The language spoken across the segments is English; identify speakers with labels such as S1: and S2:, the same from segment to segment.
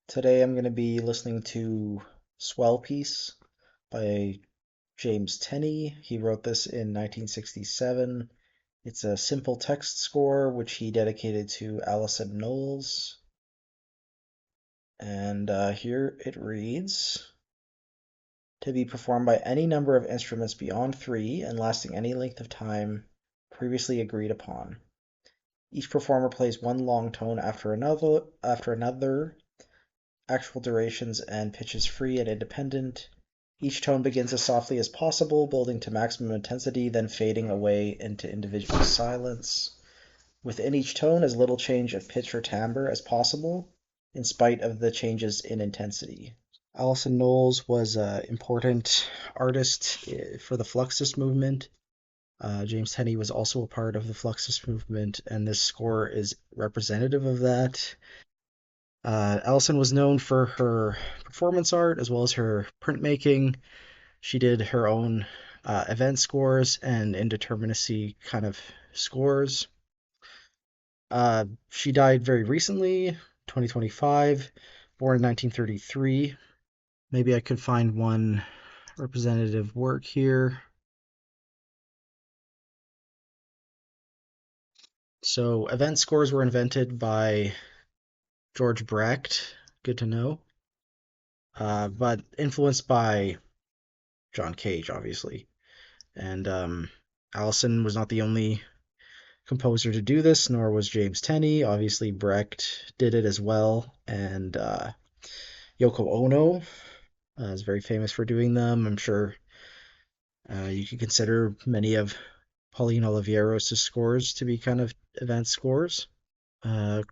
S1: Today I'm going to be listening to Swell Piece by James Tenney. He wrote this in 1967. It's a simple text score which he dedicated to Alison Knowles. And here it reads, to be performed by any number of instruments beyond three and lasting any length of time previously agreed upon. Each performer plays one long tone after another, actual durations and pitches free and independent. Each tone begins as softly as possible, building to maximum intensity, then fading away into individual silence. Within each tone, as little change of pitch or timbre as possible, in spite of the changes in intensity. Alison Knowles was an important artist for the Fluxus movement. James Tenney was also a part of the Fluxus movement, and this score is representative of that. Alison was known for her performance art as well as her printmaking. She did her own event scores and indeterminacy kind of scores. She died very recently, 2025, born in 1933. Maybe I could find one representative work here. So, event scores were invented by George Brecht. Good to know. But influenced by John Cage, obviously. And Allison was not the only composer to do this, nor was James Tenney. Obviously, Brecht did it as well, and Yoko Ono is very famous for doing them. I'm sure you could consider many of Pauline Oliveiros' scores to be kind of event scores.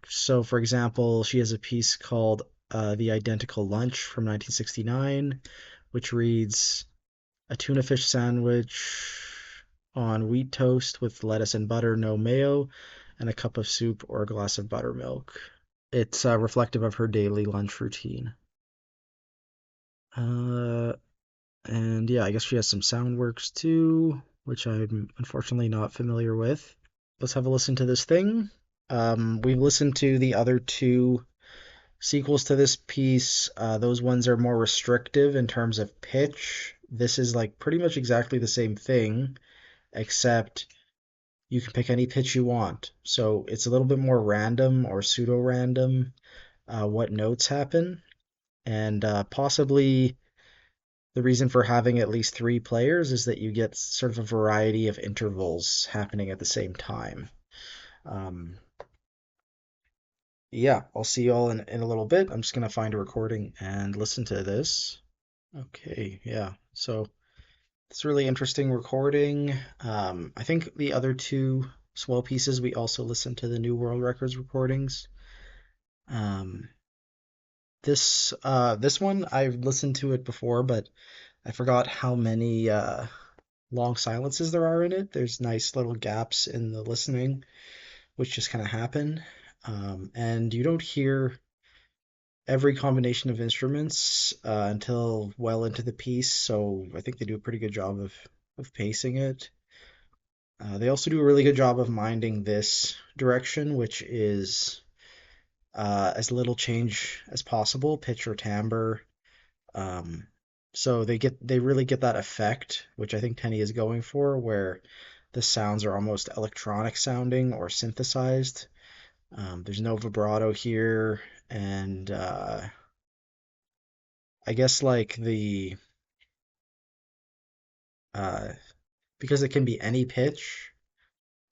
S1: So, for example, she has a piece called The Identical Lunch from 1969, which reads, a tuna fish sandwich on wheat toast with lettuce and butter, no mayo, and a cup of soup or a glass of buttermilk. It's reflective of her daily lunch routine. Uh, and yeah, I guess she has some sound works too, which I'm unfortunately not familiar with. Let's have a listen to this thing. We've listened to the other two sequels to this piece. Those ones are more restrictive in terms of pitch. This is like pretty much exactly the same thing, except you can pick any pitch you want. So it's a little bit more random or pseudo random what notes happen. And possibly the reason for having at least three players is that you get sort of a variety of intervals happening at the same time. Um, yeah, I'll see you all in a little bit. I'm just going to find a recording and listen to this. Okay, yeah. So it's a really interesting recording. I think the other two Swell pieces, we also listened to the New World Records recordings. Um, this one I've listened to it before, but I forgot how many long silences there are in it. There's nice little gaps in the listening, which just kind of happen. And you don't hear every combination of instruments until well into the piece, so I think they do a pretty good job of pacing it. They also do a really good job of minding this direction, which is as little change as possible, pitch or timbre. Um, so they really get that effect, which I think Tenney is going for, where the sounds are almost electronic sounding or synthesized. There's no vibrato here, and I guess like the uh, because it can be any pitch,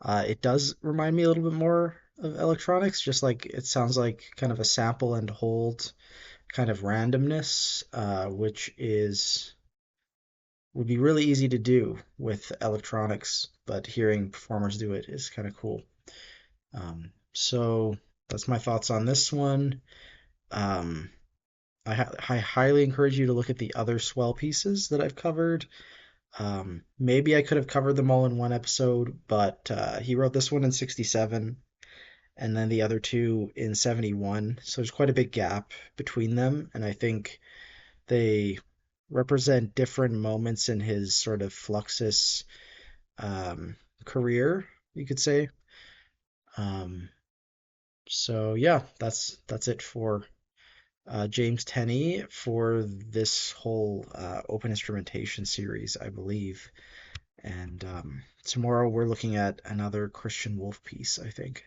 S1: it does remind me a little bit more of electronics, just like it sounds like kind of a sample and hold kind of randomness, which is would be really easy to do with electronics, but hearing performers do it is kind of cool. So that's my thoughts on this one. Um, I highly encourage you to look at the other Swell pieces that I've covered. Maybe I could have covered them all in one episode, but he wrote this one in 67 and then the other two in 71. So there's quite a big gap between them. And I think they represent different moments in his sort of Fluxus um, career, you could say. Um, so yeah, that's it for James Tenney for this whole open instrumentation series, I believe. And tomorrow we're looking at another Christian Wolf piece, I think.